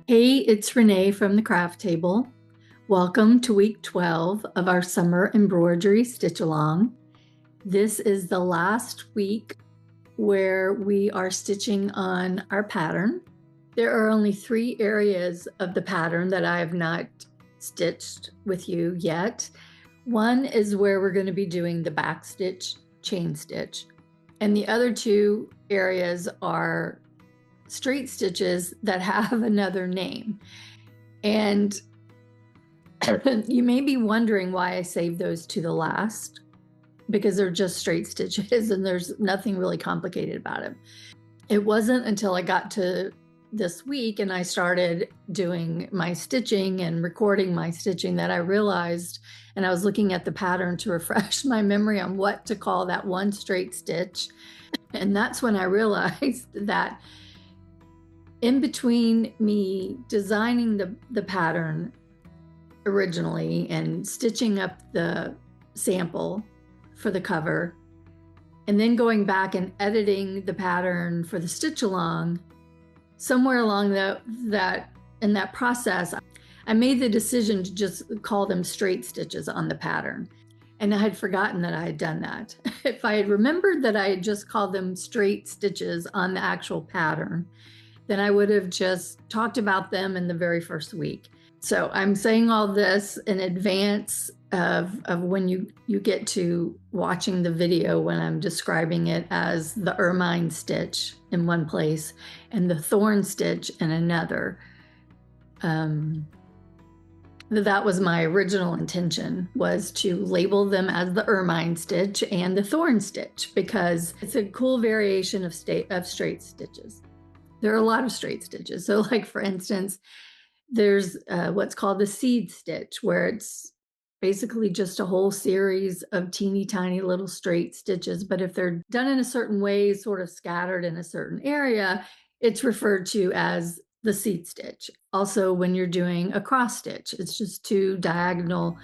Hey, it's Renee from the Craft Table. Welcome to week 12 of our summer embroidery stitch along. This is the last week where we are stitching on our pattern. There are only 3 areas of the pattern that I have not stitched with you yet. One is where we're going to be doing the back stitch, chain stitch, and the other 2 areas are straight stitches that have another name. And you may be wondering why I saved those to the last, because they're just straight stitches and there's nothing really complicated about it. It wasn't until I got to this week and I started doing my stitching and recording my stitching that I realized, and I was looking at the pattern to refresh my memory on what to call that one straight stitch. And that's when I realized that in between me designing the pattern originally and stitching up the sample for the cover, and then going back and editing the pattern for the stitch along, somewhere along in that process, I made the decision to just call them straight stitches on the pattern. And I had forgotten that I had done that. If I had remembered that I had just called them straight stitches on the actual pattern, then I would have just talked about them in the very first week. So I'm saying all this in advance of when you get to watching the video, when I'm describing it as the ermine stitch in one place and the thorn stitch in another. That was my original intention, was to label them as the ermine stitch and the thorn stitch, because it's a cool variation of straight stitches. There are a lot of straight stitches. So like, for instance, there's what's called the seed stitch, where it's basically just a whole series of teeny tiny little straight stitches. But if they're done in a certain way, sort of scattered in a certain area, it's referred to as the seed stitch. Also, when you're doing a cross stitch, it's just 2 diagonal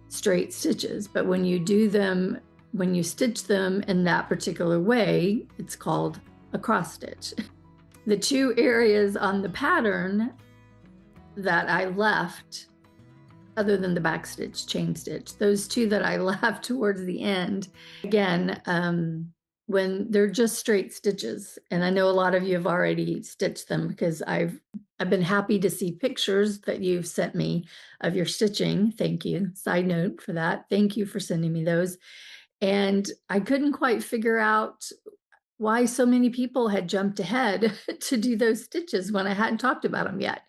straight stitches. But when you stitch them in that particular way, it's called a cross stitch. The 2 areas on the pattern that I left, other than the back stitch, chain stitch, those 2 that I left towards the end, again, when they're just straight stitches, and I know a lot of you have already stitched them, because I've been happy to see pictures that you've sent me of your stitching. Thank you. Side note for that. Thank you for sending me those. And I couldn't quite figure out why so many people had jumped ahead to do those stitches when I hadn't talked about them yet.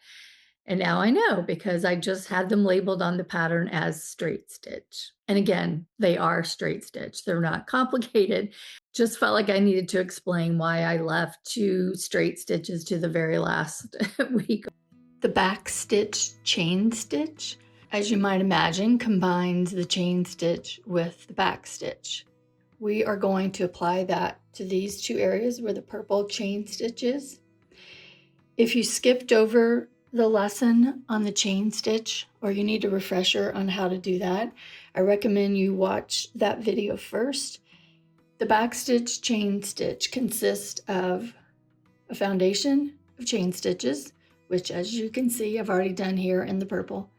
And now I know, because I just had them labeled on the pattern as straight stitch. And again, they are straight stitch. They're not complicated. Just felt like I needed to explain why I left 2 straight stitches to the very last week. The back stitch chain stitch, as you might imagine, combines the chain stitch with the back stitch. We are going to apply that to these 2 areas where the purple chain stitch is. If you skipped over the lesson on the chain stitch, or you need a refresher on how to do that, I recommend you watch that video first. The back stitch chain stitch consists of a foundation of chain stitches, which, as you can see, I've already done here in the purple.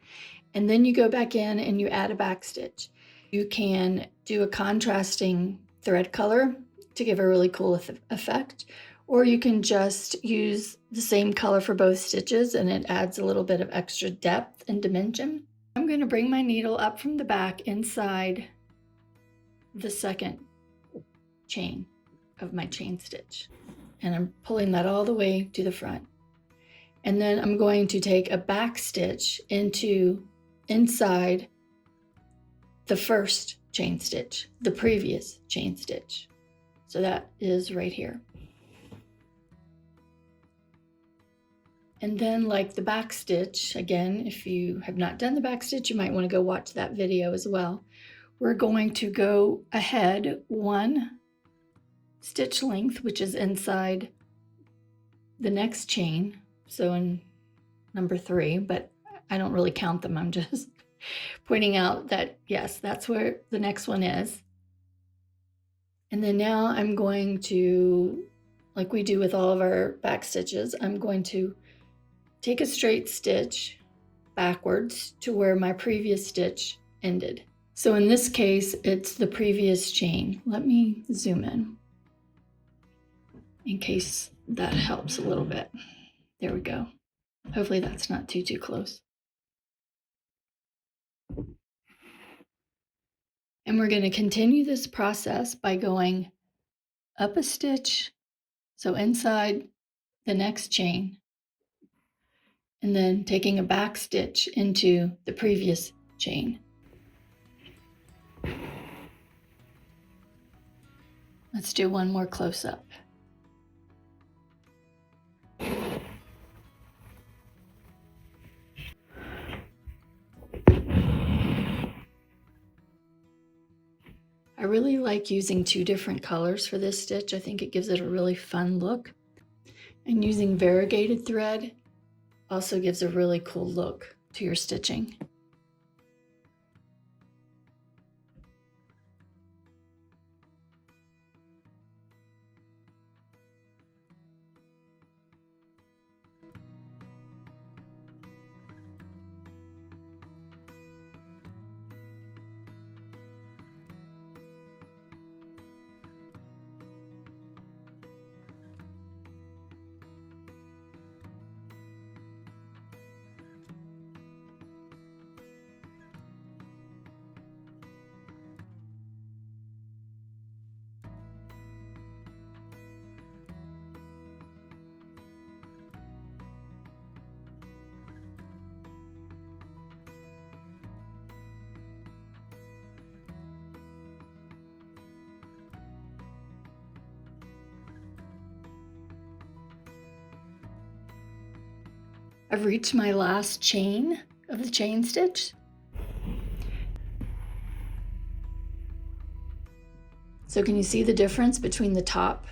And then you go back in and you add a back stitch. You can do a contrasting thread color to give a really cool effect, or you can just use the same color for both stitches and it adds a little bit of extra depth and dimension. I'm going to bring my needle up from the back inside the second chain of my chain stitch, and I'm pulling that all the way to the front. And then I'm going to take a back stitch inside the first chain stitch, the previous chain stitch. So that is right here. And then, like the back stitch, again, if you have not done the back stitch, you might want to go watch that video as well. We're going to go ahead 1 stitch length, which is inside the next chain. So in number 3, but I don't really count them. I'm just pointing out that, yes, that's where the next one is. And then now I'm going to, like we do with all of our back stitches, I'm going to take a straight stitch backwards to where my previous stitch ended. So in this case, it's the previous chain. Let me zoom in case that helps a little bit. There we go. Hopefully that's not too close. And we're going to continue this process by going up a stitch, so inside the next chain, and then taking a back stitch into the previous chain. Let's do one more close up. I really like using two different colors for this stitch. I think it gives it a really fun look. And using variegated thread also gives a really cool look to your stitching. I've reached my last chain of the chain stitch. So can you see the difference between the top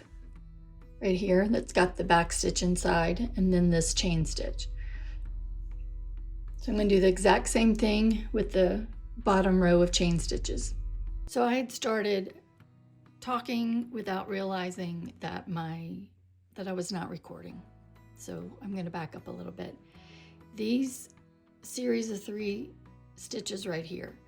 right here that's got the back stitch inside and then this chain stitch? So I'm going to do the exact same thing with the bottom row of chain stitches. So I had started talking without realizing that I was not recording. So I'm going to back up a little bit. These series of 3 stitches right here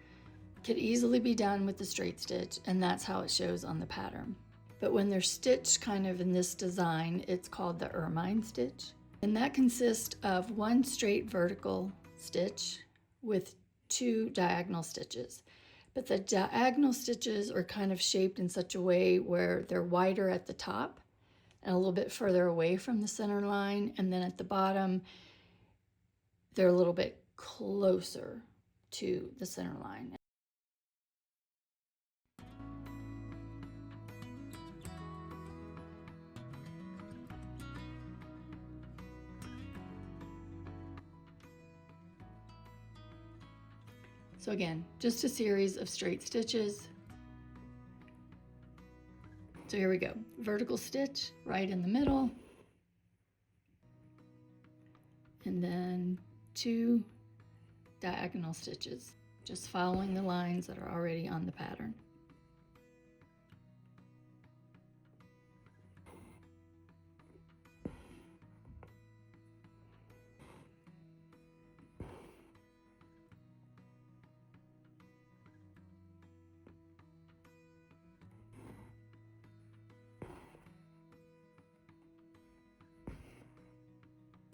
could easily be done with the straight stitch, and that's how it shows on the pattern. But when they're stitched kind of in this design, it's called the ermine stitch. And that consists of 1 straight vertical stitch with 2 diagonal stitches. But the diagonal stitches are kind of shaped in such a way where they're wider at the top and a little bit further away from the center line, and then at the bottom they're a little bit closer to the center line. So again, just a series of straight stitches. So here we go. Vertical stitch right in the middle. And then 2 diagonal stitches, just following the lines that are already on the pattern.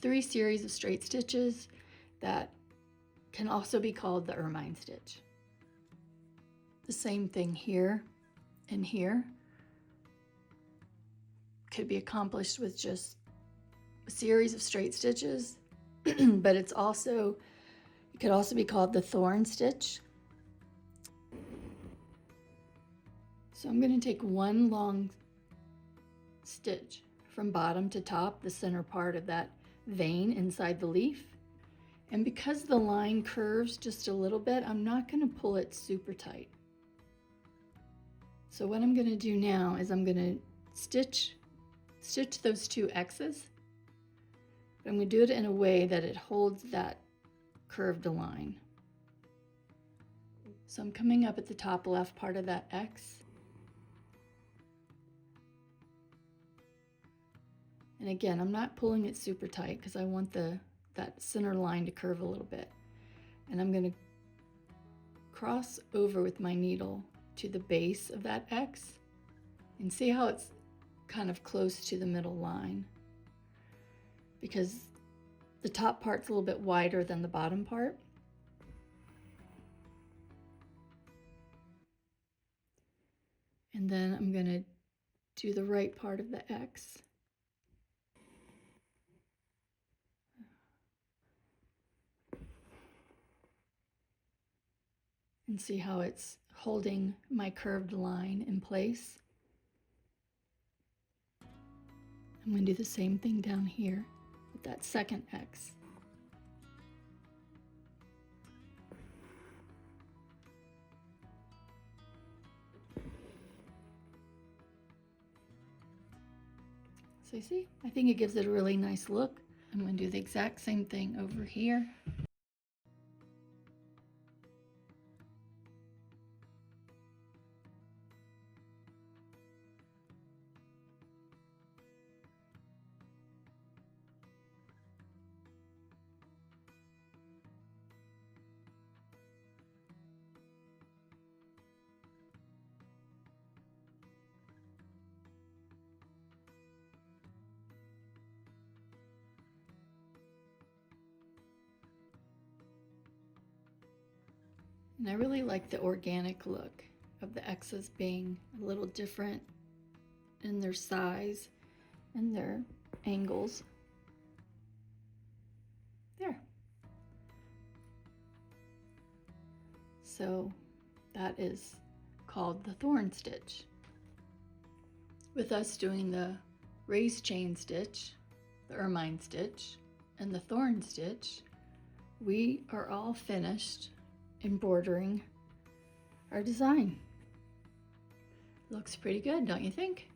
Three series of straight stitches that can also be called the ermine stitch. The same thing here and here could be accomplished with just a series of straight stitches, but it could also be called the thorn stitch. So I'm going to take 1 long stitch from bottom to top, the center part of that vein inside the leaf. And because the line curves just a little bit, I'm not going to pull it super tight. So what I'm going to do now is I'm going to stitch those 2 X's. But I'm going to do it in a way that it holds that curved line. So I'm coming up at the top left part of that X. And again, I'm not pulling it super tight because I want the that center line to curve a little bit. And I'm going to cross over with my needle to the base of that X and see how it's kind of close to the middle line, because the top part's a little bit wider than the bottom part. And then I'm going to do the right part of the X. And see how it's holding my curved line in place. I'm going to do the same thing down here with that second X. So you see, I think it gives it a really nice look. I'm going to do the exact same thing over here. And I really like the organic look of the X's being a little different in their size and their angles. There. So that is called the thorn stitch. With us doing the raised chain stitch, the ermine stitch, and the thorn stitch, we are all finished embroidering our design. Looks pretty good, don't you think?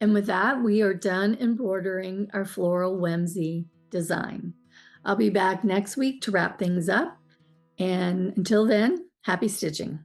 And with that, we are done embroidering our floral whimsy design. I'll be back next week to wrap things up. And until then, happy stitching.